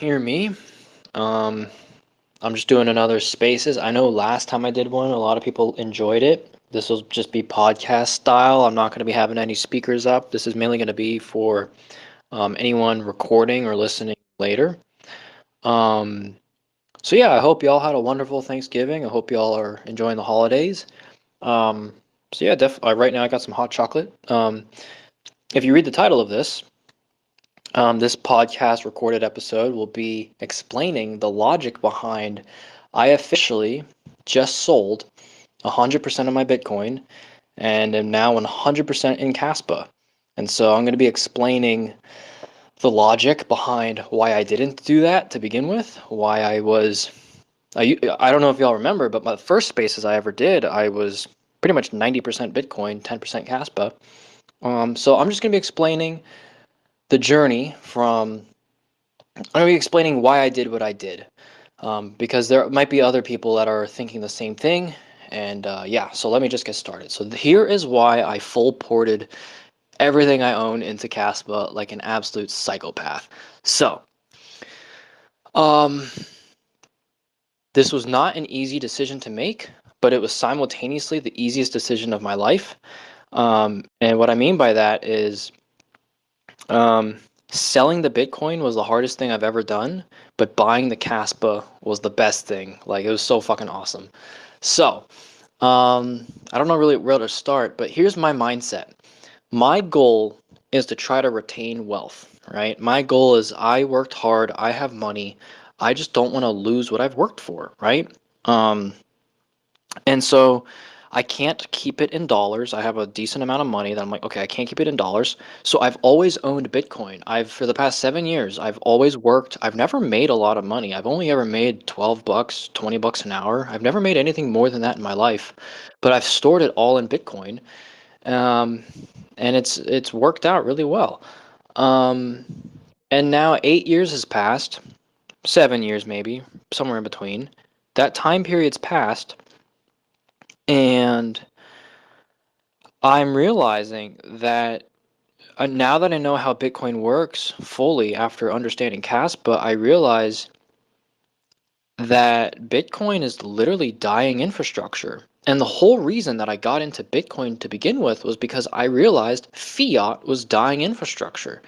Hear me? Um, I'm just doing another spaces. I know last time I did one, a lot of people enjoyed it. This will just be podcast style. I'm not going to be having any speakers up. This is mainly going to be for anyone recording or listening later. Um, so yeah, I hope y'all had a wonderful Thanksgiving. I hope y'all are enjoying the holidays. Um, so yeah, right now I got some hot chocolate. If you read the title of this podcast recorded episode will be explaining the logic behind I officially just sold 100% of my Bitcoin and am now 100% in Caspa. And so I'm going to be explaining the logic behind why I didn't do that to begin with, why I don't know if y'all remember, but my first spaces I ever did, I was pretty much 90% Bitcoin, 10% Caspa. So I'm just going to be explaining the journey from I'm going to be explaining why I did what I did, because there might be other people that are thinking the same thing. And yeah, so let me just get started. So here is why I full ported everything I own into Caspa like an absolute psychopath. So, um, this was not an easy decision to make, but it was simultaneously the easiest decision of my life. And what I mean by that is Um, selling the Bitcoin was the hardest thing I've ever done, but buying the Caspa was the best thing. Like it was so fucking awesome. So, I don't know really where to start, but here's my mindset. My goal is to try to retain wealth, right? My goal is I worked hard, I have money, I just don't want to lose what I've worked for, right? Um, and so I can't keep it in dollars. I have a decent amount of money that I'm like, okay, I can't keep it in dollars. So I've always owned Bitcoin. For the past 7 years, I've always worked. I've never made a lot of money. I've only ever made 12 bucks, 20 bucks an hour. I've never made anything more than that in my life, but I've stored it all in Bitcoin. Um, and it's worked out really well. Um, and now 8 years has passed, 7 years maybe, somewhere in between. That time period's passed, and I'm realizing that now that I know how Bitcoin works fully after understanding Caspa, I realize that Bitcoin is literally dying infrastructure. And the whole reason that I got into Bitcoin to begin with was because I realized fiat was dying infrastructure.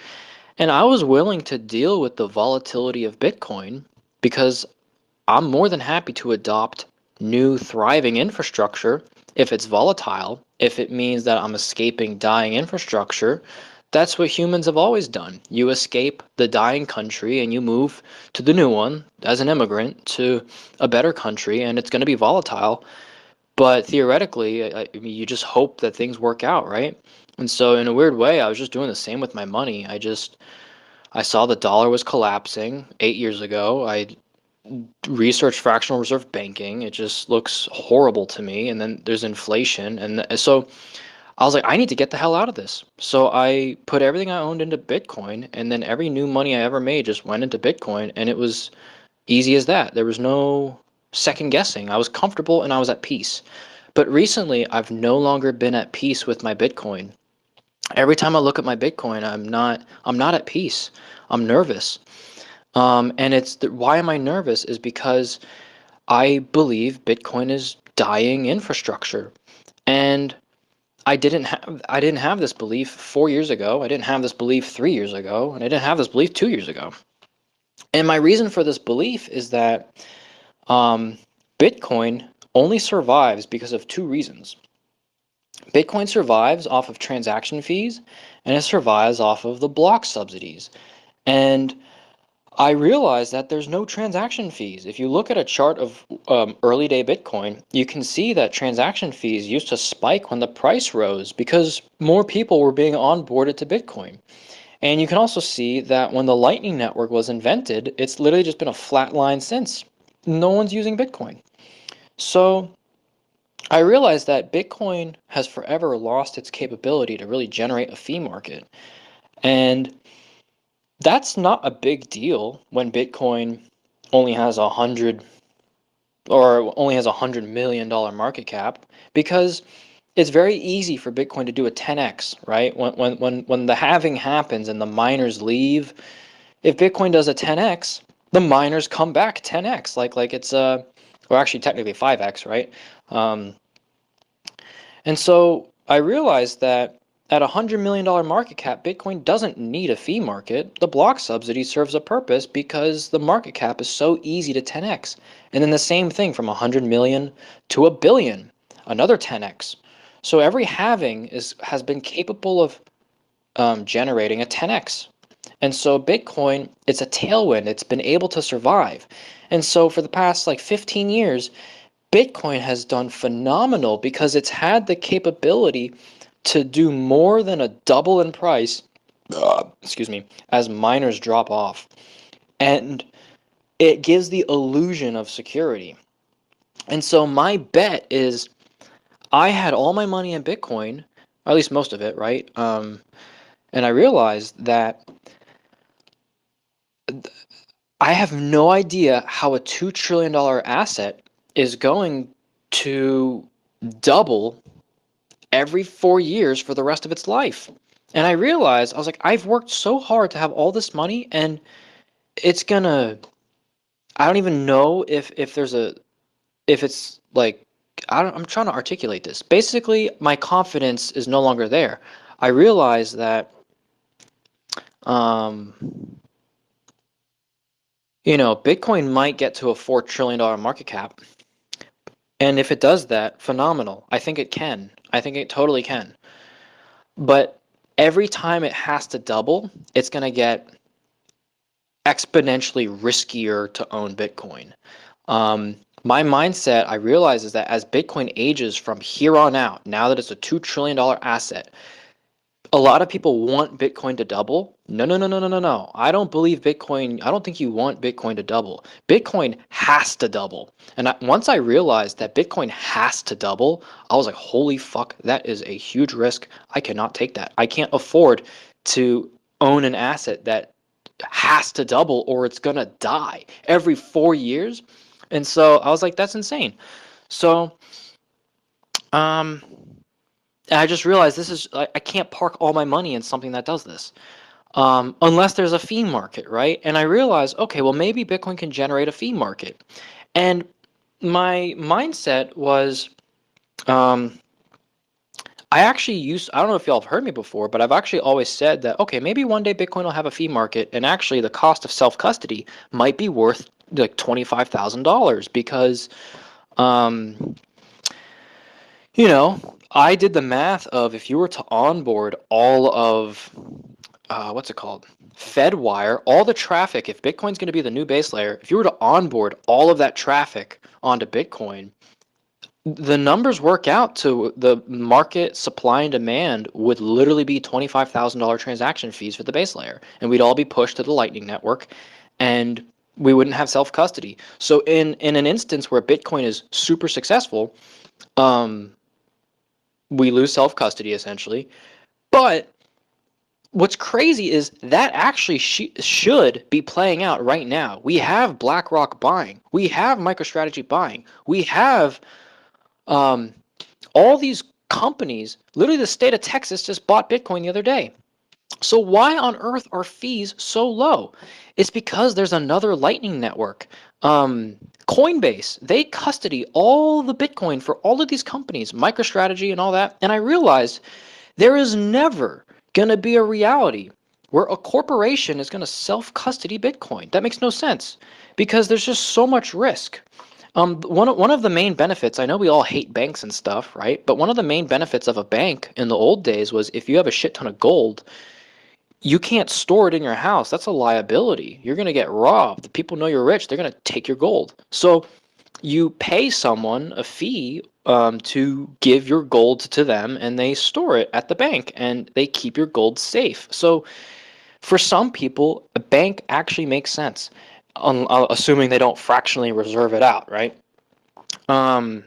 And I was willing to deal with the volatility of Bitcoin because I'm more than happy to adopt new thriving infrastructure if it's volatile, if it means that I'm escaping dying infrastructure. That's what humans have always done. You escape the dying country and you move to the new one as an immigrant to a better country, and it's going to be volatile. But theoretically, I mean, you just hope that things work out, right? And so, in a weird way, I was just doing the same with my money. I saw the dollar was collapsing 8 years ago. I research fractional reserve banking. It just looks horrible to me. And then there's inflation. And so I was like, I need to get the hell out of this. So I put everything I owned into Bitcoin. And then every new money I ever made just went into Bitcoin. And it was easy as that. There was no second guessing. I was comfortable and I was at peace. But recently, I've no longer been at peace with my Bitcoin. Every time I look at my Bitcoin, I'm not at peace. I'm nervous. And why am I nervous is because I believe Bitcoin is dying infrastructure. And I didn't have this belief 4 years ago. I didn't have this belief 3 years ago, and I didn't have this belief 2 years ago. And my reason for this belief is that um, Bitcoin only survives because of two reasons. Bitcoin survives off of transaction fees, and it survives off of the block subsidies. And I realized that there's no transaction fees. If you look at a chart of early day Bitcoin, you can see that transaction fees used to spike when the price rose because more people were being onboarded to Bitcoin. And you can also see that when the Lightning Network was invented, it's literally just been a flat line since. No one's using Bitcoin. So I realized that Bitcoin has forever lost its capability to really generate a fee market. And that's not a big deal when Bitcoin only has $100 million market cap, because it's very easy for Bitcoin to do a 10x, right? When the halving happens and the miners leave, if Bitcoin does a 10x, the miners come back 10x, like it's or actually technically 5x, right? Um, and so I realized that at $100 million market cap, Bitcoin doesn't need a fee market. The block subsidy serves a purpose because the market cap is so easy to 10x. And then the same thing from 100 million to a billion, another 10x. So every halving has been capable of generating a 10x. And so Bitcoin, it's a tailwind. It's been able to survive. And so for the past like 15 years, Bitcoin has done phenomenal because it's had the capability to do more than a double in price, excuse me, as miners drop off. And it gives the illusion of security. And so my bet is I had all my money in Bitcoin, or at least most of it, right? And I realized that I have no idea how a $2 trillion asset is going to double every 4 years for the rest of its life. And I realized, I was like, I've worked so hard to have all this money, and it's gonna, I don't even know if there's a, if it's like, I'm trying to articulate this. Basically, my confidence is no longer there. I realized that, um, Bitcoin might get to a $4 trillion market cap. And if it does that, phenomenal. I think it can. I think it totally can. But every time it has to double, it's going to get exponentially riskier to own Bitcoin. My mindset, I realize, is that as Bitcoin ages from here on out, now that it's a $2 trillion asset, a lot of people want Bitcoin to double. No, no, no, no, no, no, no. I don't believe Bitcoin. I don't think you want Bitcoin to double. Bitcoin has to double. And once I realized that Bitcoin has to double, I was like, holy fuck, that is a huge risk. I cannot take that. I can't afford to own an asset that has to double or it's going to die every 4 years. And so I was like, that's insane. So, um, and I just realized this is, I can't park all my money in something that does this, unless there's a fee market, right? And I realized, okay, well, maybe Bitcoin can generate a fee market. And my mindset was, um, I don't know if y'all have heard me before, but I've actually always said that, okay, maybe one day Bitcoin will have a fee market, and actually the cost of self-custody might be worth like $25,000 because, um, I did the math of if you were to onboard all of what's it called? FedWire, all the traffic, if Bitcoin's going to be the new base layer, if you were to onboard all of that traffic onto Bitcoin, the numbers work out to the market supply and demand would literally be $25,000 transaction fees for the base layer. And we'd all be pushed to the Lightning Network and we wouldn't have self-custody. So in an instance where Bitcoin is super successful, um, we lose self-custody essentially. But what's crazy is that actually should be playing out right now. We have BlackRock buying. We have MicroStrategy buying. We have um, all these companies. Literally, the state of Texas just bought Bitcoin the other day. So why on earth are fees so low? It's because there's another Lightning Network. Coinbase, they custody all the Bitcoin for all of these companies, MicroStrategy and all that. And I realized there is never going to be a reality where a corporation is going to self-custody Bitcoin. That makes no sense because there's just so much risk. One of the main benefits, I know we all hate banks and stuff, right? But one of the main benefits of a bank in the old days was if you have a shit ton of gold, you can't store it in your house. That's a liability. You're going to get robbed. The people know you're rich. They're going to take your gold. So you pay someone a fee to give your gold to them and they store it at the bank and they keep your gold safe. So for some people, a bank actually makes sense, assuming they don't fractionally reserve it out, right? Um,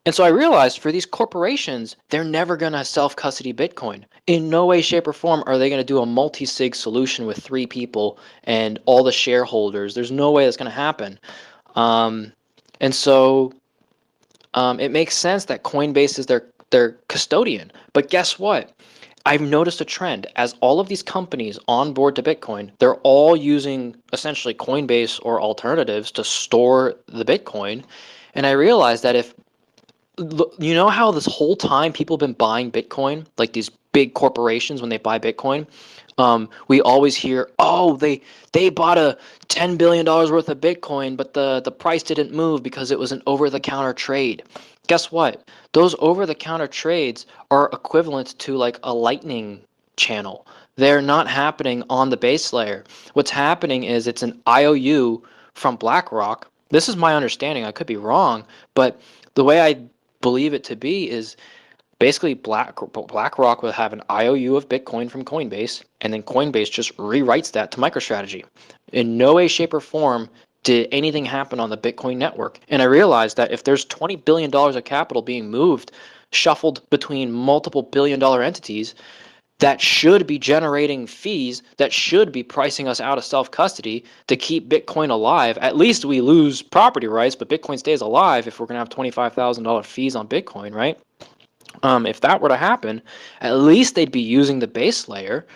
and so I realized for these corporations, they're never going to self-custody Bitcoin. In no way, shape, or form are they going to do a multi-sig solution with 3 people and all the shareholders. There's no way that's going to happen. Um, and so it makes sense that Coinbase is their custodian. But guess what? I've noticed a trend as all of these companies onboard to Bitcoin, they're all using essentially Coinbase or alternatives to store the Bitcoin. And I realized that if you know how this whole time people have been buying Bitcoin, like these big corporations when they buy Bitcoin, we always hear, oh, they bought a $10 billion worth of Bitcoin, but the price didn't move because it was an over-the-counter trade. Guess what? Those over-the-counter trades are equivalent to like a lightning channel. They're not happening on the base layer. What's happening is it's an IOU from BlackRock. This is my understanding. I could be wrong, but the way I believe it to be is basically BlackRock will have an IOU of Bitcoin from Coinbase, and then Coinbase just rewrites that to MicroStrategy. In no way, shape, or form did anything happen on the Bitcoin network. And I realized that if there's $20 billion of capital being moved, shuffled between multiple billion-dollar entities, that should be generating fees, that should be pricing us out of self-custody to keep Bitcoin alive. At least we lose property rights, but Bitcoin stays alive if we're going to have $25,000 fees on Bitcoin, right? If that were to happen, at least they'd be using the base layer.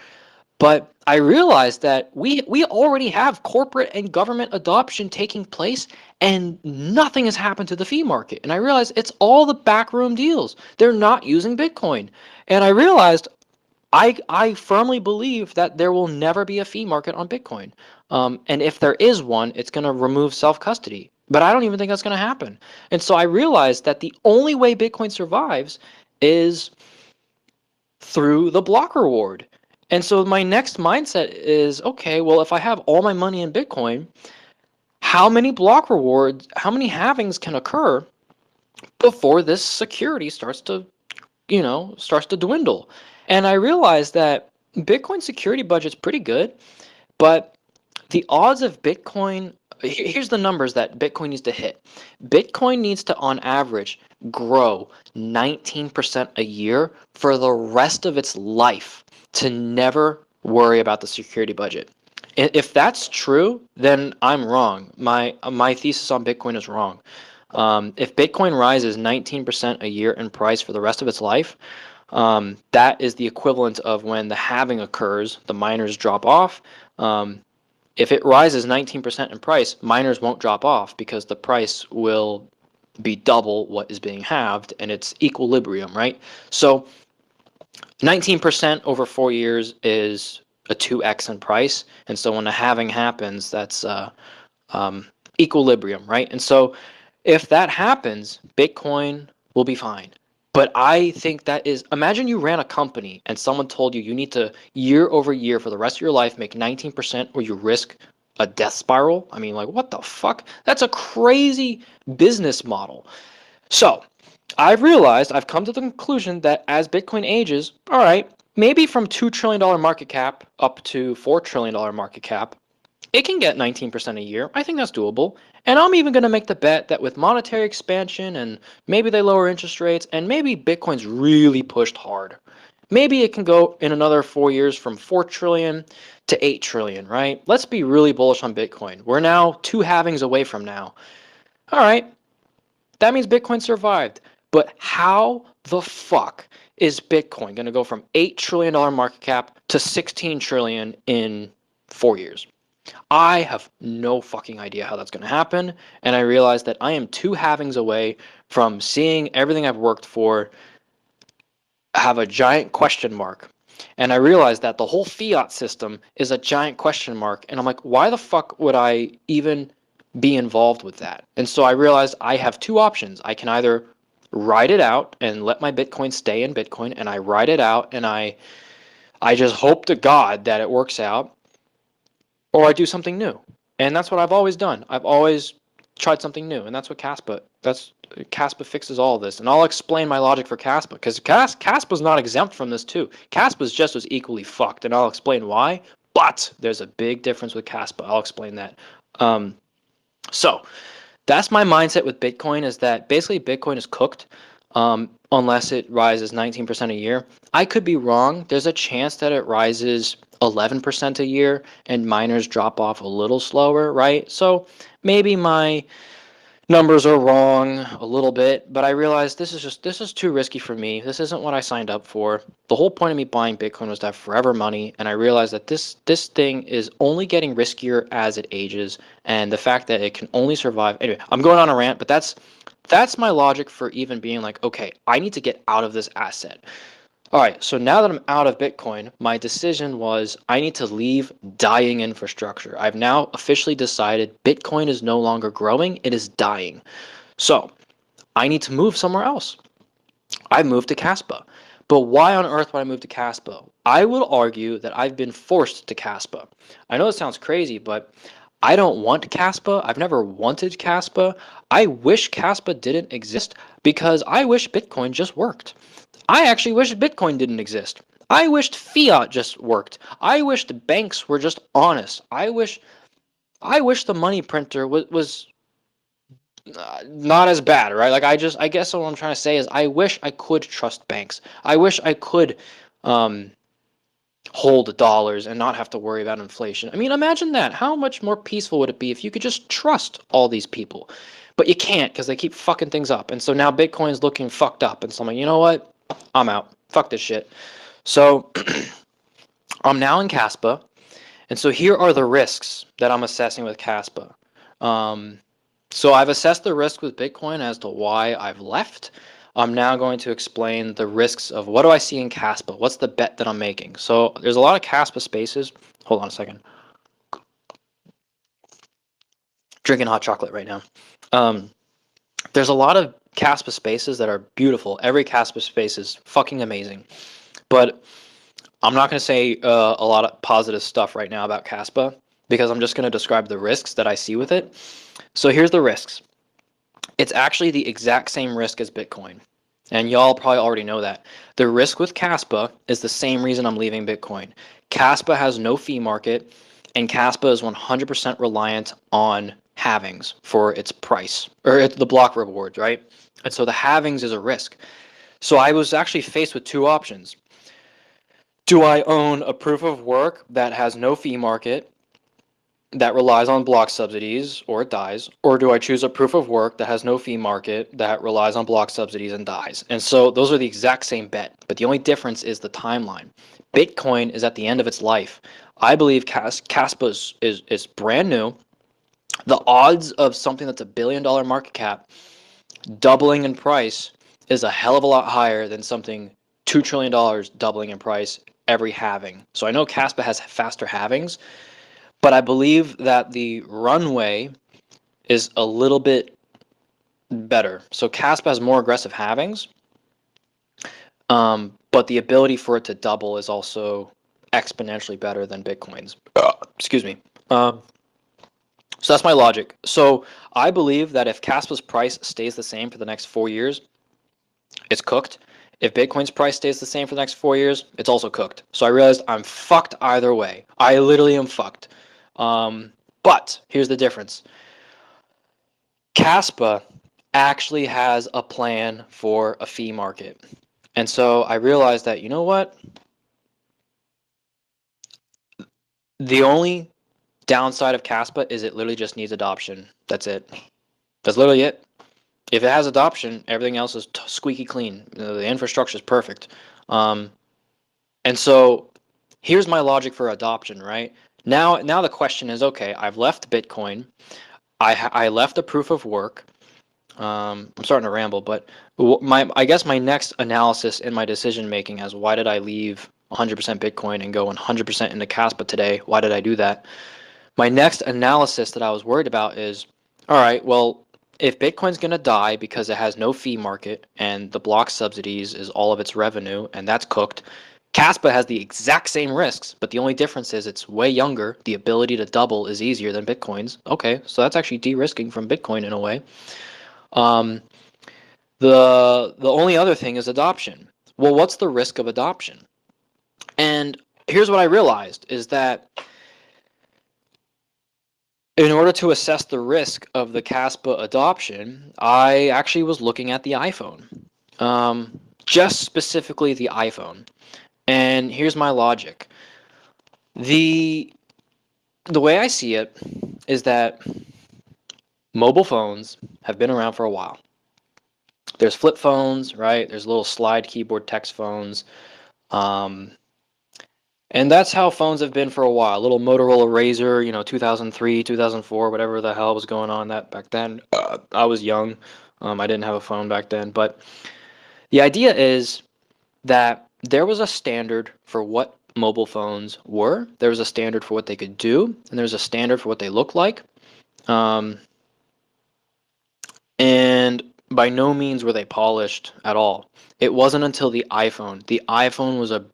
But I realized that we already have corporate and government adoption taking place, and nothing has happened to the fee market. And I realized it's all the backroom deals. They're not using Bitcoin. And I realized I firmly believe that there will never be a fee market on Bitcoin. And if there is one, it's going to remove self-custody. But I don't even think that's going to happen. And so I realized that the only way Bitcoin survives is through the block reward. And so my next mindset is, okay, well, if I have all my money in Bitcoin, how many block rewards, how many halvings can occur before this security starts to dwindle? And I realized that Bitcoin security budget's pretty good, but the odds of Bitcoin, here's the numbers that Bitcoin needs to hit. Bitcoin needs to, on average, grow 19% a year for the rest of its life to never worry about the security budget. If that's true, then I'm wrong. My thesis on Bitcoin is wrong. If Bitcoin rises 19% a year in price for the rest of its life, that is the equivalent of when the halving occurs, the miners drop off. If it rises 19% in price, miners won't drop off because the price will be double what is being halved, and it's equilibrium, right? So 19% over 4 years is a 2x in price, and so when the halving happens, that's equilibrium, right? And so if that happens, Bitcoin will be fine. But I think that is, imagine you ran a company and someone told you need to year over year for the rest of your life make 19% or you risk a death spiral. I mean, like, what the fuck? That's a crazy business model. So I've realized, I've come to the conclusion that as Bitcoin ages, all right, maybe from $2 trillion market cap up to $4 trillion market cap, it can get 19% a year. I think that's doable. And I'm even going to make the bet that with monetary expansion and maybe they lower interest rates and maybe Bitcoin's really pushed hard. Maybe it can go in another 4 years from 4 trillion to 8 trillion, right? Let's be really bullish on Bitcoin. We're now 2 halvings away from now. All right, that means Bitcoin survived. But how the fuck is Bitcoin going to go from $8 trillion market cap to 16 trillion in 4 years? I have no fucking idea how that's going to happen, and I realize that I am 2 halvings away from seeing everything I've worked for have a giant question mark. And I realized that the whole fiat system is a giant question mark, and I'm like, why the fuck would I even be involved with that? And so I realized I have 2 options. I can either ride it out and let my Bitcoin stay in Bitcoin, and I ride it out and I just hope to God that it works out, or I do something new. And that's what I've always done. I've always tried something new, and that's what Caspa fixes all of this. And I'll explain my logic for Caspa, because Caspa's not exempt from this too. Caspa's just as equally fucked, and I'll explain why. But there's a big difference with Caspa. I'll explain that. So that's my mindset with Bitcoin, is that basically Bitcoin is cooked unless it rises 19% a year. I could be wrong. There's a chance that it rises 11% a year and miners drop off a little slower, right? So maybe my numbers are wrong a little bit, but I realized this is too risky for me. This isn't what I signed up for. The whole point of me buying Bitcoin was to have forever money, and I realized that this thing is only getting riskier as it ages, and the fact that it can only survive. Anyway, I'm going on a rant, but that's my logic for even being like, okay, I need to get out of this asset. All right, so now that I'm out of Bitcoin, my decision was I need to leave dying infrastructure. I've now officially decided Bitcoin is no longer growing, it is dying. So I need to move somewhere else. I moved to Caspa. But why on earth would I move to Caspa? I will argue that I've been forced to Caspa. I know it sounds crazy, but I don't want Caspa. I've never wanted Caspa. I wish Caspa didn't exist because I wish Bitcoin just worked. I actually wish Bitcoin didn't exist. I wished fiat just worked. I wish the banks were just honest. I wish the money printer was not as bad, right? Like I guess what I'm trying to say is I wish I could trust banks. I wish I could um, hold dollars and not have to worry about inflation. I mean, imagine that. How much more peaceful would it be if you could just trust all these people? But you can't because they keep fucking things up. And so now Bitcoin's looking fucked up. And so I'm like, you know what? I'm out. Fuck this shit. So I'm now in Caspa. And so here are the risks that I'm assessing with Caspa. Um, so I've assessed the risk with Bitcoin as to why I've left. I'm now going to explain the risks of what do I see in Caspa? What's the bet that I'm making? So there's a lot of Caspa spaces. Hold on a second. Drinking hot chocolate right now. Um, there's a lot of Caspa spaces that are beautiful. Every Caspa space is fucking amazing. But I'm not going to say a lot of positive stuff right now about Caspa because I'm just going to describe the risks that I see with it. So here's the risks. It's actually the exact same risk as Bitcoin. And y'all probably already know that. The risk with Caspa is the same reason I'm leaving Bitcoin. Caspa has no fee market, and Caspa is 100% reliant on halvings for its price, or the block rewards, right? And so the halvings is a risk. So I was actually faced with two options. Do I own a proof of work that has no fee market that relies on block subsidies or it dies, or do I choose a proof of work that has no fee market that relies on block subsidies and dies? And so those are the exact same bet, but the only difference is the timeline. Bitcoin is at the end of its life. I believe Caspa is brand new. The odds of something that's $1 billion market cap doubling in price is a hell of a lot higher than something $2 trillion doubling in price every halving. So I know Caspa has faster halvings, but I believe that the runway is a little bit better. So Caspa has more aggressive halvings, but the ability for it to double is also exponentially better than Bitcoin's. Excuse me. So that's my logic. So I believe that if Caspa's price stays the same for the next 4 years, it's cooked. If Bitcoin's price stays the same for the next 4 years, it's also cooked. So I realized I'm fucked either way. I literally am fucked. But here's the difference. Caspa actually has a plan for a fee market. And so I realized that, you know what? The only downside of Caspa is it literally just needs adoption. That's it. That's literally it. If it has adoption, everything else is squeaky clean. The infrastructure is perfect. And so here's my logic for adoption, right? Now the question is, okay, I've left Bitcoin. I left the proof of work. I'm starting to ramble, but I guess my next analysis in my decision making as why did I leave 100% Bitcoin and go 100% into Caspa today? Why did I do that? My next analysis that I was worried about is, all right, well, if Bitcoin's going to die because it has no fee market and the block subsidies is all of its revenue and that's cooked, Caspa has the exact same risks, but the only difference is it's way younger. The ability to double is easier than Bitcoin's. Okay, so that's actually de-risking from Bitcoin in a way. Um, the only other thing is adoption. Well, what's the risk of adoption? And here's what I realized is that in order to assess the risk of the Caspa adoption, I actually was looking at the iPhone, just specifically the iPhone. And here's my logic. The way I see it is that Mobile phones have been around for a while. There's flip phones, right? There's little slide keyboard text phones. Um, and that's how phones have been for a while. Little Motorola Razr, 2003, 2004, whatever the hell was going on that back then. I was young. I didn't have a phone back then. But the idea is that there was a standard for what mobile phones were. There was a standard for what they could do, and there was a standard for what they looked like. Um, and by no means were they polished at all. It wasn't until the iPhone. The iPhone was a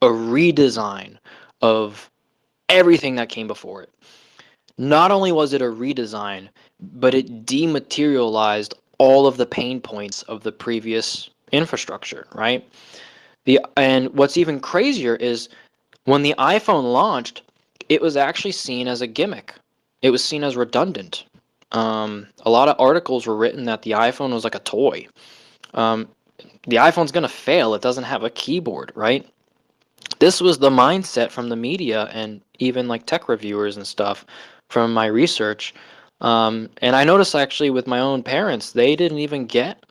redesign of everything that came before it. Not only was it a redesign, but it dematerialized all of the pain points of the previous infrastructure, right? And what's even crazier is when the iPhone launched, it was actually seen as a gimmick. It was seen as redundant. A lot of articles were written that the iPhone was like a toy. Um, the iPhone's gonna fail. It doesn't have a keyboard, right? This was the mindset from the media and even like tech reviewers and stuff from my research. And I noticed actually with my own parents, they didn't even get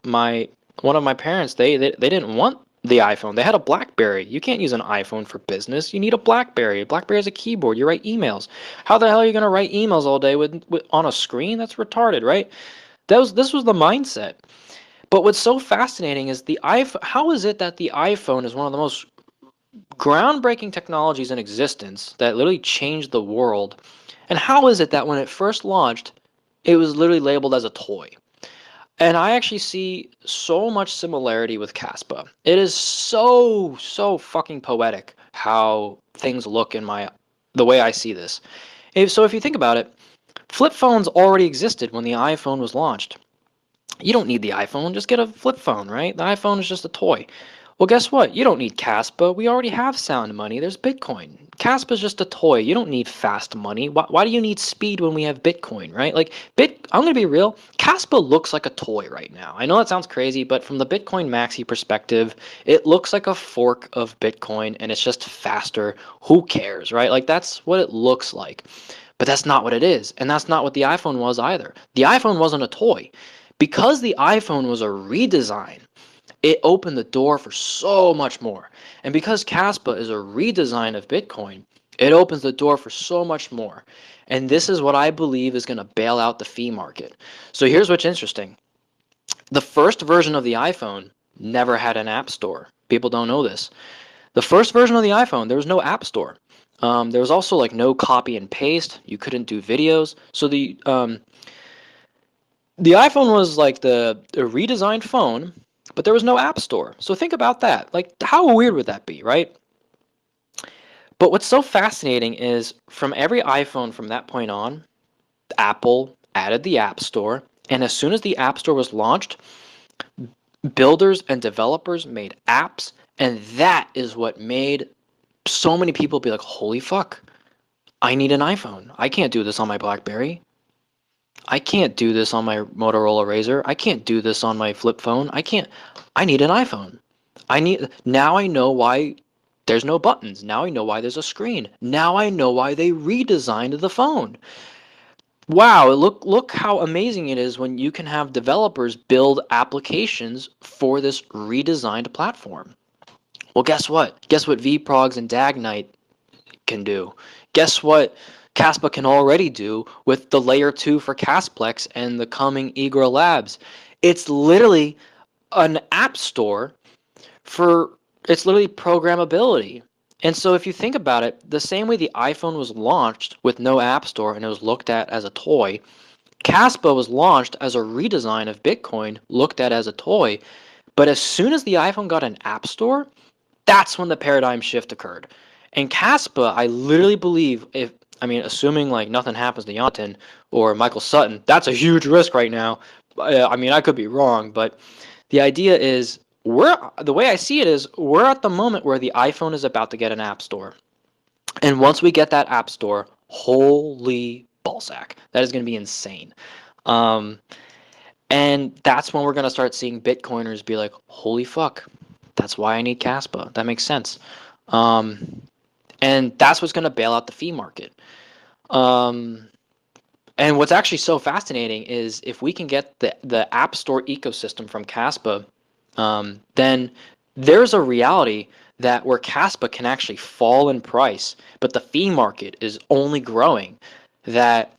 my one of my parents. They didn't want the iPhone. They had a BlackBerry. You can't use an iPhone for business. You need a BlackBerry. A BlackBerry has a keyboard. You write emails. How the hell are you gonna write emails all day with on a screen? That's retarded, right? This was the mindset. But what's so fascinating is the iPhone. How is it that the iPhone is one of the most groundbreaking technologies in existence that literally changed the world? And how is it that when it first launched, it was literally labeled as a toy? And I actually see so much similarity with Caspa. It is so fucking poetic how things look in the way I see this. So if you think about it, flip phones already existed when the iPhone was launched. You don't need the iPhone, just get a flip phone, right? The iPhone is just a toy. Well, guess what? You don't need Caspa. We already have sound money. There's Bitcoin. Caspa is just a toy. You don't need fast money. Why do you need speed when we have Bitcoin, right? I'm going to be real. Caspa looks like a toy right now. I know that sounds crazy, but from the Bitcoin Maxi perspective, it looks like a fork of Bitcoin and it's just faster. Who cares, right? Like that's what it looks like. But that's not what it is. And that's not what the iPhone was either. The iPhone wasn't a toy. Because the iPhone was a redesign, it opened the door for so much more. And because Caspa is a redesign of Bitcoin, it opens the door for so much more. And this is what I believe is going to bail out the fee market. So here's what's interesting. The first version of the iPhone never had an app store. People don't know this. The first version of the iPhone, there was no app store. There was also like no copy and paste. You couldn't do videos. So the iPhone was like a redesigned phone, but there was no app store. So think about that. Like, how weird would that be, right? But what's so fascinating is from every iPhone from that point on, Apple added the App Store. And as soon as the App Store was launched, builders and developers made apps. And that is what made so many people be like, holy fuck, I need an iPhone. I can't do this on my BlackBerry. I can't do this on my Motorola Razr. I can't do this on my flip phone. I need an iPhone. Now I know why there's no buttons. Now I know why there's a screen. Now I know why they redesigned the phone. Wow, look how amazing it is when you can have developers build applications for this redesigned platform. Well, guess what? Guess what vprogs and Dagnite can do? Guess what Caspa can already do with the layer 2 for Casplex and the coming Egra Labs? It's literally an app store for it's literally programmability. And so if you think about it, the same way the iPhone was launched with no app store and it was looked at as a toy, Caspa was launched as a redesign of Bitcoin, looked at as a toy. But as soon as the iPhone got an app store, that's when the paradigm shift occurred. And Caspa, I literally believe, assuming like nothing happens to Yonton or Michael Sutton, that's a huge risk right now. I could be wrong, but the idea is the way I see it is we're at the moment where the iPhone is about to get an app store. And once we get that app store, holy ballsack, that is going to be insane. Um, and that's when we're going to start seeing Bitcoiners be like, holy fuck, that's why I need Caspa. That makes sense. And that's what's going to bail out the fee market. Um, And what's actually so fascinating is if we can get the App Store ecosystem from Caspa, then there's a reality that where Caspa can actually fall in price, but the fee market is only growing, that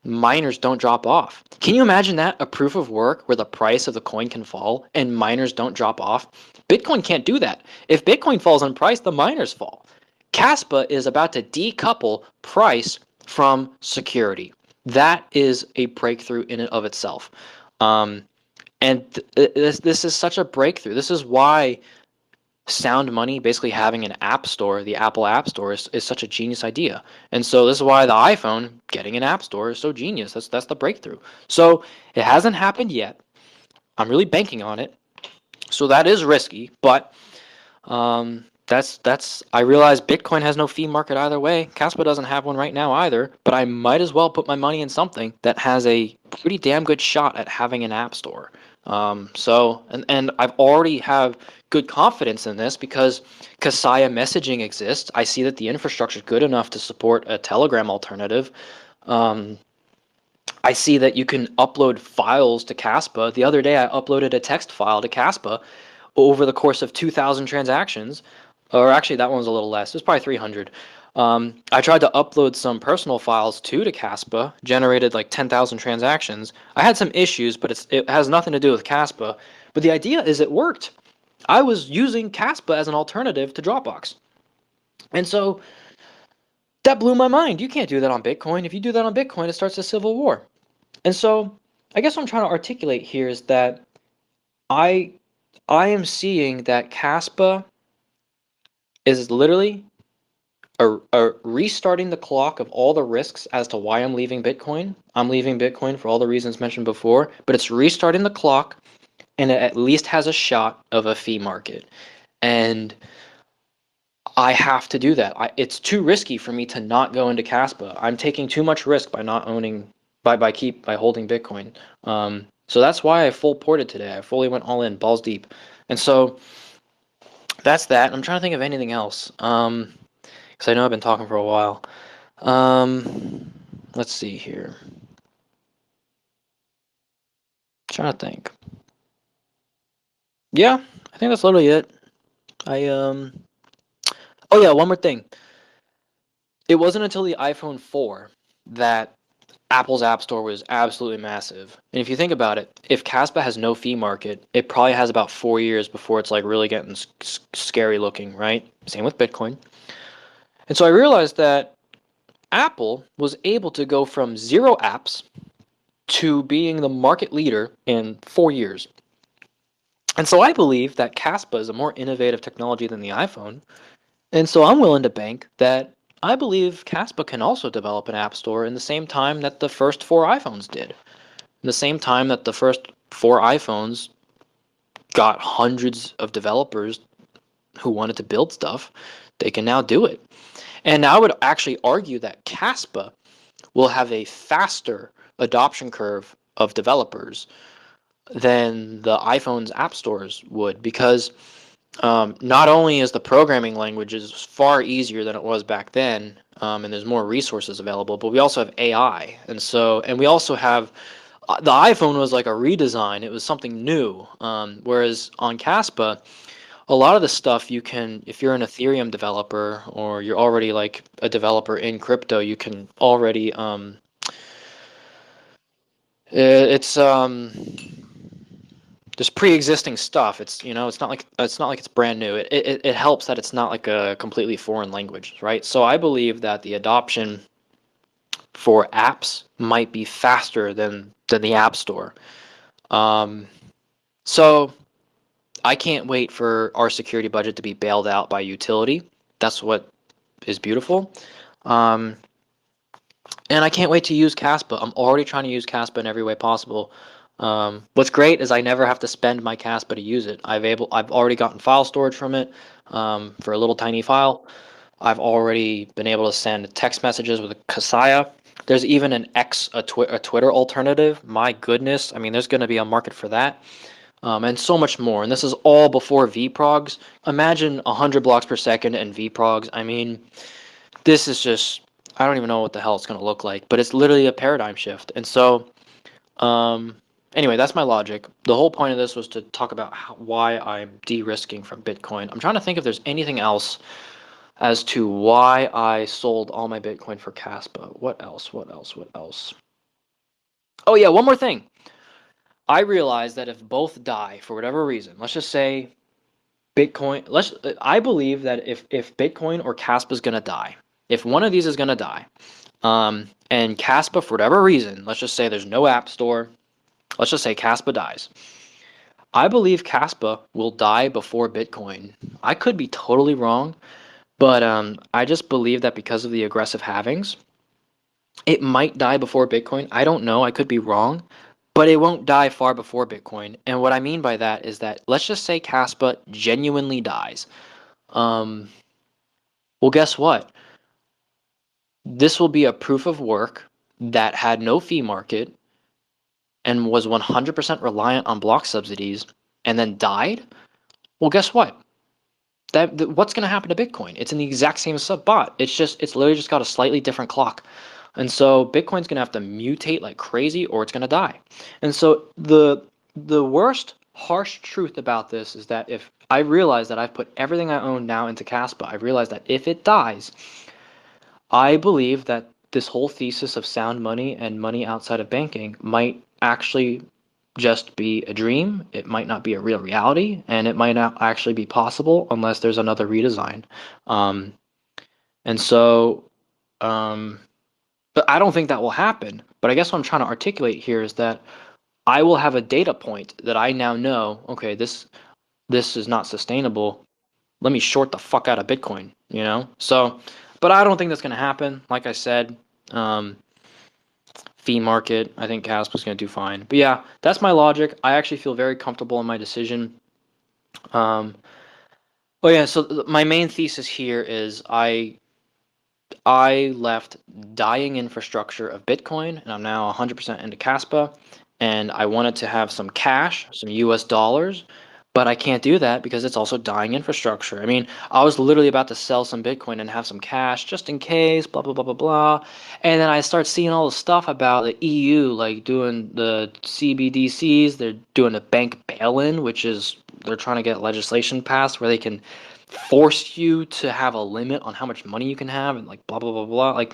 miners don't drop off. Can you imagine that? A proof of work where the price of the coin can fall and miners don't drop off? Bitcoin can't do that. If Bitcoin falls in price, the miners fall. Caspa is about to decouple price from security. That is a breakthrough in and of itself. Um, and this is such a breakthrough. This is why Sound Money basically having an app store, the Apple App Store, is such a genius idea. And so this is why the iPhone getting an app store is so genius. That's the breakthrough. So it hasn't happened yet. I'm really banking on it. So that is risky, but that's I realize Bitcoin has no fee market either way. Caspa doesn't have one right now either, but I might as well put my money in something that has a pretty damn good shot at having an app store. And I've already have good confidence in this because Kasaya messaging exists. I see that the infrastructure is good enough to support a Telegram alternative. Um, I see that you can upload files to Caspa. The other day, I uploaded a text file to Caspa over the course of 2,000 transactions, or actually that one was a little less. It was probably 300. I tried to upload some personal files to Caspa, generated like 10,000 transactions. I had some issues, but it has nothing to do with Caspa. But the idea is it worked. I was using Caspa as an alternative to Dropbox. And so that blew my mind. You can't do that on Bitcoin. If you do that on Bitcoin, it starts a civil war. And so I guess what I'm trying to articulate here is that I I am seeing that Caspa is literally a restarting the clock of all the risks as to why I'm leaving Bitcoin. I'm leaving Bitcoin for all the reasons mentioned before, but it's restarting the clock and it at least has a shot of a fee market. And I have to do that. It's too risky for me to not go into Caspa. I'm taking too much risk by not owning by holding Bitcoin. So that's why I full ported today. I fully went all in, balls deep. And so that's that. I'm trying to think of anything else. Because I know I've been talking for a while. Let's see here. Trying to think. Yeah, I think that's literally it. Oh yeah, one more thing. It wasn't until the iPhone 4 that Apple's App Store was absolutely massive. And if you think about it, if Caspa has no fee market, it probably has about 4 years before it's like really getting scary looking, right? Same with Bitcoin. And so I realized that Apple was able to go from 0 apps to being the market leader in 4 years. And so I believe that Caspa is a more innovative technology than the iPhone. And so I'm willing to bank that I believe Caspa can also develop an app store in the same time that the first 4 iPhones did. In the same time that the first 4 iPhones got hundreds of developers who wanted to build stuff, they can now do it. And I would actually argue that Caspa will have a faster adoption curve of developers than the iPhone's app stores would, because not only is the programming language is far easier than it was back then, and there's more resources available, but we also have AI, and we also have the iPhone was like a redesign. It was something new, whereas on Caspa, a lot of the stuff you can, if you're an Ethereum developer or you're already like a developer in crypto, you can already it's there's pre-existing stuff. It's it's not like it's brand new. It helps that it's not like a completely foreign language, right? So I believe that the adoption for apps might be faster than the App Store. So I can't wait for our security budget to be bailed out by utility. That's what is beautiful. Um, and I can't wait to use Caspa. I'm already trying to use Caspa in every way possible. What's great is I never have to spend my Caspa to use it. I've already gotten file storage from it for a little tiny file. I've already been able to send text messages with a Kasaya. There's even a Twitter alternative. My goodness, I mean, there's going to be a market for that, and so much more. And this is all before vprogs. Imagine 100 blocks per second and vprogs. I mean, this is just I don't even know what the hell it's going to look like, but it's literally a paradigm shift. And so, anyway, that's my logic. The whole point of this was to talk about why I'm de-risking from Bitcoin. I'm trying to think if there's anything else as to why I sold all my Bitcoin for Caspa. What else? What else? What else? Oh yeah, one more thing. I realized that if both die for whatever reason, let's just say Bitcoin, I believe that if Bitcoin or Caspa is gonna die, if one of these is gonna die, and Caspa for whatever reason, let's just say there's no app store, let's just say Caspa dies. I believe Caspa will die before Bitcoin. I could be totally wrong, but I just believe that because of the aggressive halvings, it might die before Bitcoin. I don't know. I could be wrong, but it won't die far before Bitcoin. And what I mean by that is that let's just say Caspa genuinely dies. Um, well, guess what? This will be a proof of work that had no fee market and was 100% reliant on block subsidies and then died. Well, guess what? What's going to happen to Bitcoin? It's in the exact same spot. It's literally just got a slightly different clock. And so Bitcoin's going to have to mutate like crazy or it's going to die. And so the worst harsh truth about this is that if I realize that I've put everything I own now into Caspa, I realize that if it dies, I believe that this whole thesis of sound money and money outside of banking might actually just be a dream. It might not be a real reality, and it might not actually be possible unless there's another redesign. Um, and so, um, but I don't think that will happen. But I guess what I'm trying to articulate here is that I will have a data point that I now know, okay, this is not sustainable. Let me short the fuck out of Bitcoin, you know? So, but I don't think that's going to happen. Like I said, um, fee market, I think Caspa's going to do fine. But yeah, that's my logic. I actually feel very comfortable in my decision. Um, oh yeah, so my main thesis here is I left dying infrastructure of Bitcoin, and I'm now 100% into Caspa, and I wanted to have some cash, some US dollars, but I can't do that because it's also dying infrastructure. I mean, I was literally about to sell some Bitcoin and have some cash just in case, blah, blah, blah, blah, blah. And then I start seeing all the stuff about the EU, like doing the CBDCs, they're doing a bank bail-in, which is they're trying to get legislation passed where they can force you to have a limit on how much money you can have and like blah blah blah blah. Like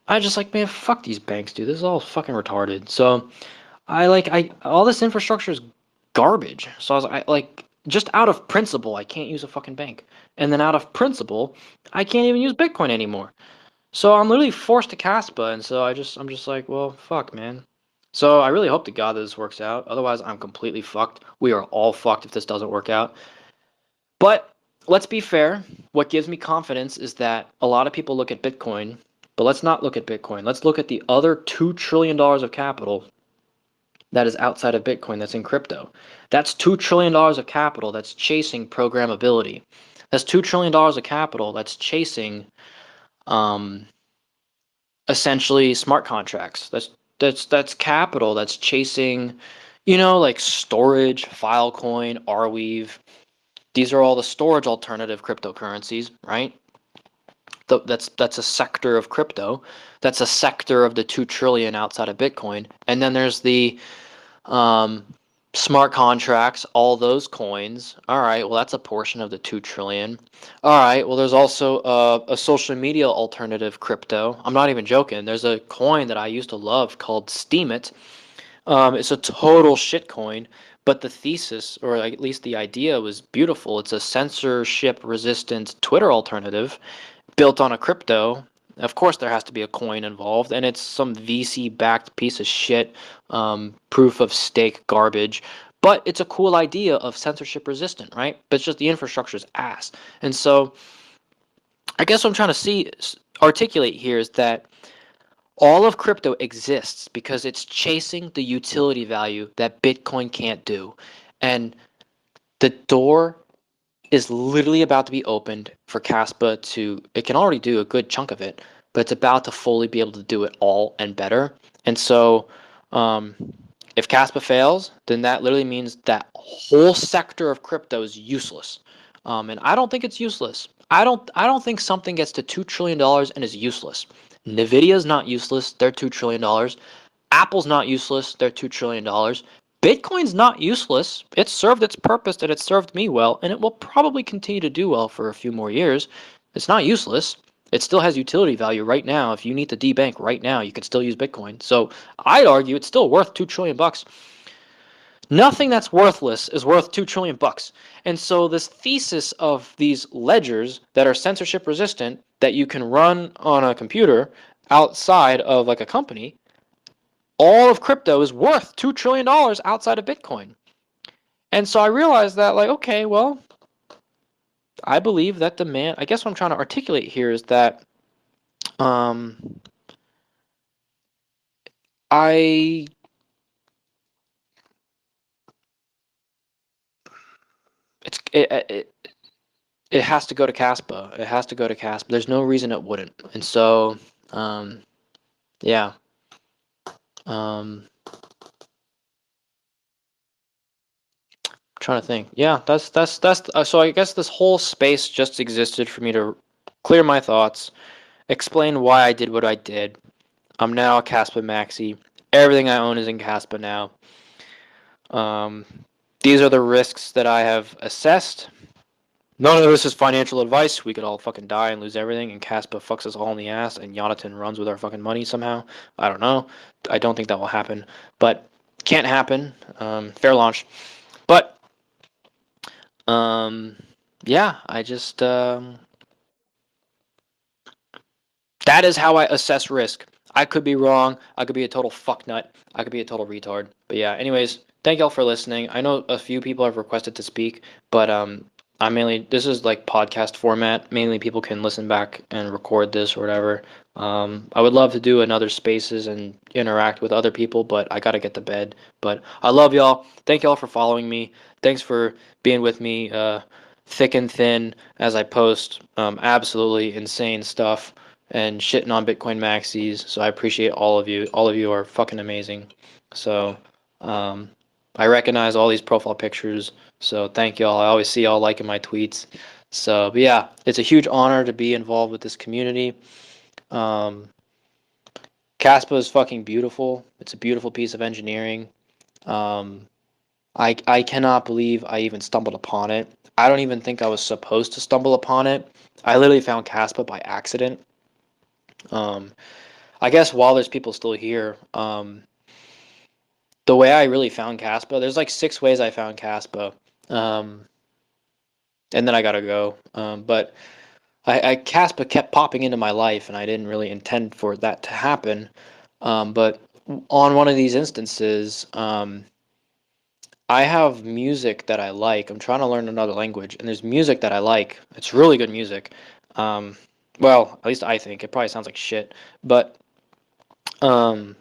I just like, man, fuck these banks, dude. This is all fucking retarded. So I all this infrastructure is garbage. So I like just out of principle, I can't use a fucking bank. And then out of principle, I can't even use Bitcoin anymore. So I'm literally forced to Caspa, and so I'm just like, well, fuck, man. So I really hope to God that this works out. Otherwise, I'm completely fucked. We are all fucked if this doesn't work out. But let's be fair. What gives me confidence is that a lot of people look at Bitcoin, but let's not look at Bitcoin. Let's look at the other $2 trillion of capital that is outside of Bitcoin that's in crypto. That's $2 trillion of capital that's chasing programmability. That's $2 trillion of capital that's chasing um, essentially smart contracts. That's capital that's chasing, like storage, Filecoin, Arweave. These are all the storage alternative cryptocurrencies, right? That's a sector of crypto. That's a sector of the 2 trillion outside of Bitcoin. And then there's the um, smart contracts, all those coins. All right, well that's a portion of the 2 trillion. All right, well there's also a social media alternative crypto. I'm not even joking. There's a coin that I used to love called Steam It. It's a total shitcoin, but the thesis, or at least the idea, was beautiful. It's a censorship-resistant Twitter alternative built on a crypto. Of course, there has to be a coin involved, and it's some VC-backed piece of shit, proof of stake garbage. But it's a cool idea of censorship-resistant, right? But it's just the infrastructure's ass. And so, I guess what I'm trying to articulate here is that all of crypto exists because it's chasing the utility value that Bitcoin can't do. And the door is literally about to be opened for Caspa it can already do a good chunk of it, but it's about to fully be able to do it all and better. And so, um, if Caspa fails, then that literally means that whole sector of crypto is useless. And I don't think it's useless. I don't think something gets to $2 trillion and is useless. Nvidia's not useless. They're $2 trillion. Apple's not useless. They're $2 trillion. Bitcoin's not useless. It served its purpose and it served me well, and it will probably continue to do well for a few more years. It's not useless. It still has utility value right now. If you need to debank right now, you can still use Bitcoin. So I'd argue it's still worth $2 trillion. Nothing that's worthless is worth $2 trillion. And so this thesis of these ledgers that are censorship resistant that you can run on a computer outside of like a company, all of crypto is worth $2 trillion outside of Bitcoin. And so I realized that, like, okay, well, I believe that demand, I guess what I'm trying to articulate here is that um, I it it has to go to Caspa. It has to go to Caspa. There's no reason it wouldn't. And so um, yeah. Um, Trying to think. Yeah, that's so I guess this whole space just existed for me to clear my thoughts, explain why I did what I did. I'm now a Caspa maxi. Everything I own is in Caspa now. Um, these are the risks that I have assessed. None of this is financial advice. We could all fucking die and lose everything, and Caspa fucks us all in the ass, and Jonathan runs with our fucking money somehow. I don't know. I don't think that will happen, but can't happen. Fair launch. But um, yeah, I just that is how I assess risk. I could be wrong. I could be a total fucknut. I could be a total retard. But yeah, anyways, thank y'all for listening. I know a few people have requested to speak, but I mainly this is like podcast format. Mainly people can listen back and record this or whatever. I would love to do another spaces and interact with other people, but I gotta get to bed. But I love y'all. Thank y'all for following me. Thanks for being with me, thick and thin, as I post absolutely insane stuff and shitting on Bitcoin maxis. So I appreciate all of you. All of you are fucking amazing. So um, I recognize all these profile pictures. So thank y'all. I always see y'all liking my tweets. So, but yeah, it's a huge honor to be involved with this community. Um, Caspa is fucking beautiful. It's a beautiful piece of engineering. Um, I cannot believe I even stumbled upon it. I don't even think I was supposed to stumble upon it. I literally found Caspa by accident. Um, I guess while there's people still here, the way I really found Caspa, there's like 6 ways I found Caspa, um, and then I gotta go. But I Caspa kept popping into my life, and I didn't really intend for that to happen. But on one of these instances, I have music that I like. I'm trying to learn another language, and there's music that I like. It's really good music. Um, well, at least I think it probably sounds like shit, but um,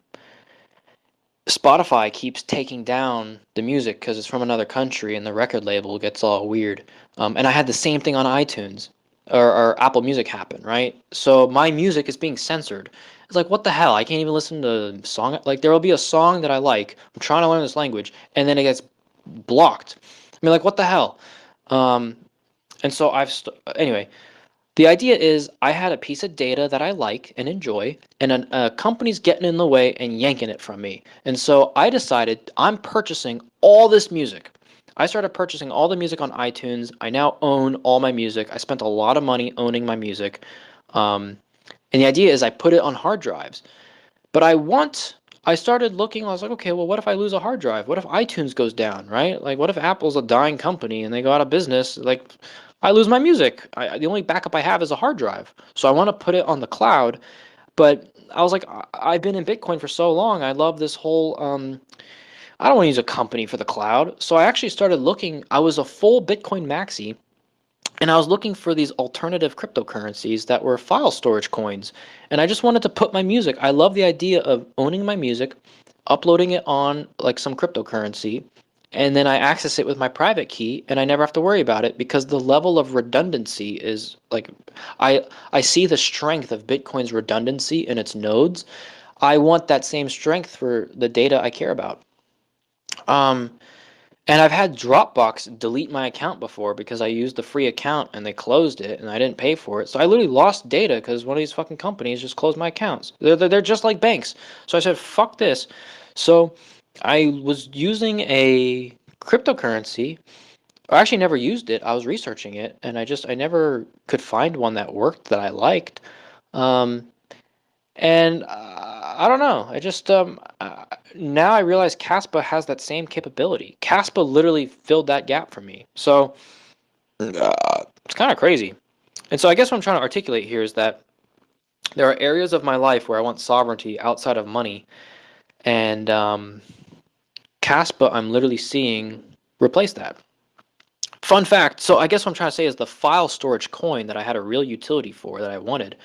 Spotify keeps taking down the music because it's from another country and the record label gets all weird. And I had the same thing on iTunes or Apple Music happen, right? So my music is being censored. It's like, what the hell? I can't even listen to song. Like, there will be a song that I like. I'm trying to learn this language, and then it gets blocked. I mean, like, what the hell? Um, and so anyway, the idea is I had a piece of data that I like and enjoy, and a company's getting in the way and yanking it from me. And so I decided I'm purchasing all this music. I started purchasing all the music on iTunes. I now own all my music. I spent a lot of money owning my music. Um, and the idea is I put it on hard drives. But I started looking, I was like, okay, well, what if I lose a hard drive? What if iTunes goes down, right? Like, what if Apple's a dying company and they go out of business? Like, I lose my music. The only backup I have is a hard drive. So I want to put it on the cloud. But I was like, I've been in Bitcoin for so long. I love this whole, I don't want to use a company for the cloud. So I actually started looking, I was a full Bitcoin maxi. And I was looking for these alternative cryptocurrencies that were file storage coins. And I just wanted to put my music. I love the idea of owning my music, uploading it on like some cryptocurrency, and then I access it with my private key and I never have to worry about it because the level of redundancy is like I see the strength of Bitcoin's redundancy in its nodes. I want that same strength for the data I care about. Um And I've had Dropbox delete my account before because I used the free account and they closed it and I didn't pay for it. So I literally lost data because one of these fucking companies just closed my accounts. They're just like banks. So I said, fuck this. So I was using a cryptocurrency. I actually never used it. I was researching it and I never could find one that worked that I liked. Um, and I don't know. Now I realize Caspa has that same capability. Caspa literally filled that gap for me. So it's kind of crazy. And so I guess what I'm trying to articulate here is that there are areas of my life where I want sovereignty outside of money, and Caspa I'm literally seeing replace that. Fun fact. So I guess what I'm trying to say is the file storage coin that I had a real utility for that I wanted.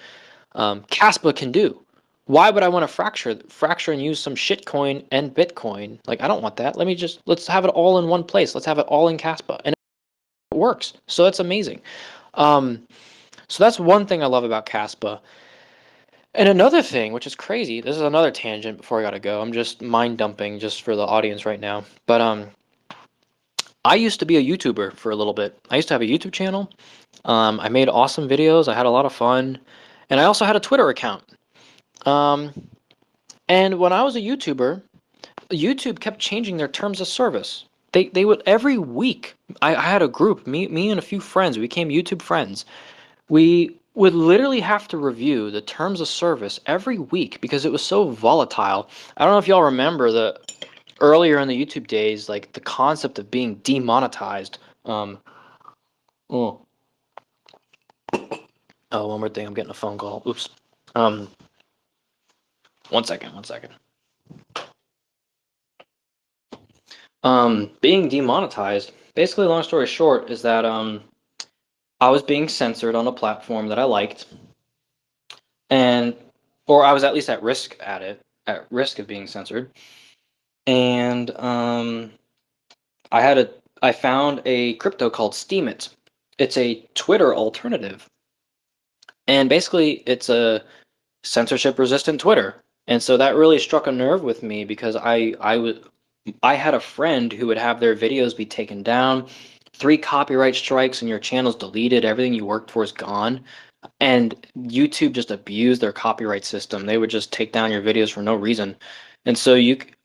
Caspa can do. Why would I want to fracture and use some shitcoin and Bitcoin? Like, I don't want that. Let's have it all in one place. Let's have it all in Caspa, and it works. So that's amazing. Um, so that's one thing I love about Caspa. And another thing, which is crazy, this is another tangent before I gotta go. I'm just mind dumping just for the audience right now. But I used to be a YouTuber for a little bit. I used to have a YouTube channel. I made awesome videos. I had a lot of fun, and I also had a Twitter account. Um, and when I was a YouTuber, YouTube kept changing their terms of service. They would every week. I had a group, me and a few friends. We became YouTube friends. We would literally have to review the terms of service every week because it was so volatile. I don't know if y'all remember the earlier in the YouTube days, like the concept of being demonetized. Oh, oh, one more thing. I'm getting a phone call. Oops. Um, one second. One second. Being demonetized. Basically, long story short, is that I was being censored on a platform that I liked, and or I was at least at risk of being censored. And I found a crypto called Steemit. It's a Twitter alternative, and basically it's a censorship resistant Twitter. And so that really struck a nerve with me because I had a friend who would have their videos be taken down, 3 copyright strikes and your channel's deleted, everything you worked for is gone. And YouTube just abused their copyright system. They would just take down your videos for no reason. And so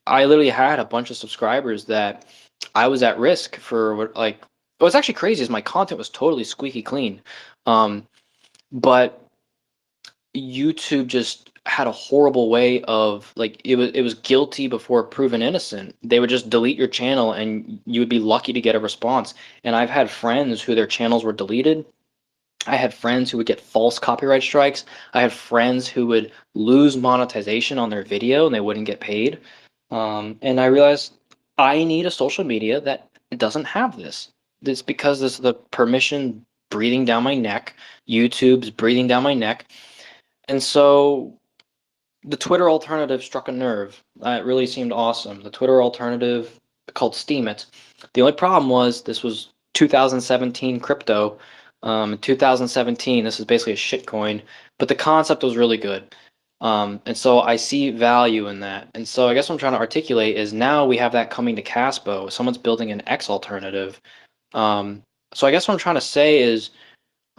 I literally had a bunch of subscribers that I was at risk for what's actually crazy is my content was totally squeaky clean. But YouTube just had a horrible way of like it was guilty before proven innocent. They would just delete your channel and you would be lucky to get a response. And I've had friends who their channels were deleted. I had friends who would get false copyright strikes. I had friends who would lose monetization on their video and they wouldn't get paid. And I realized I need a social media that doesn't have this. It's because this is the permission breathing down my neck. YouTube's breathing down my neck. And so the Twitter alternative struck a nerve. It really seemed awesome. The Twitter alternative called Steemit. The only problem was this was 2017 crypto. In 2017, this is basically a shitcoin, but the concept was really good. And so I see value in that. And so I guess what I'm trying to articulate is now we have that coming to Caspo. Someone's building an X alternative. So I guess what I'm trying to say is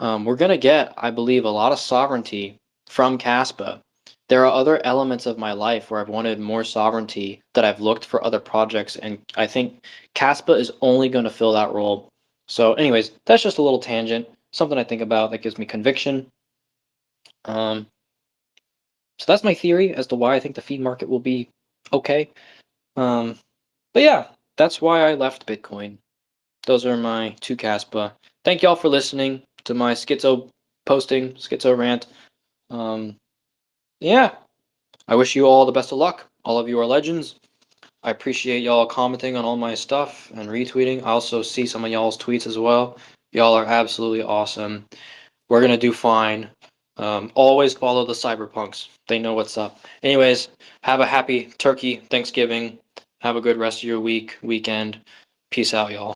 we're going to get, I believe, a lot of sovereignty from Caspa. There are other elements of my life where I've wanted more sovereignty that I've looked for other projects, and I think Caspa is only going to fill that role. So anyways, that's just a little tangent, something I think about that gives me conviction. So that's my theory as to why I think the fiat market will be okay. But yeah, that's why I left Bitcoin. Those are my 2 Caspa. Thank y'all for listening to my schizo rant. Yeah, I wish you all the best of luck. All of you are legends. I appreciate y'all commenting on all my stuff and retweeting. I also see some of y'all's tweets as well. Y'all are absolutely awesome. We're gonna do fine. Always follow the cyberpunks. They know what's up. Anyways, have a happy Turkey Thanksgiving. Have a good rest of your weekend. Peace out, y'all.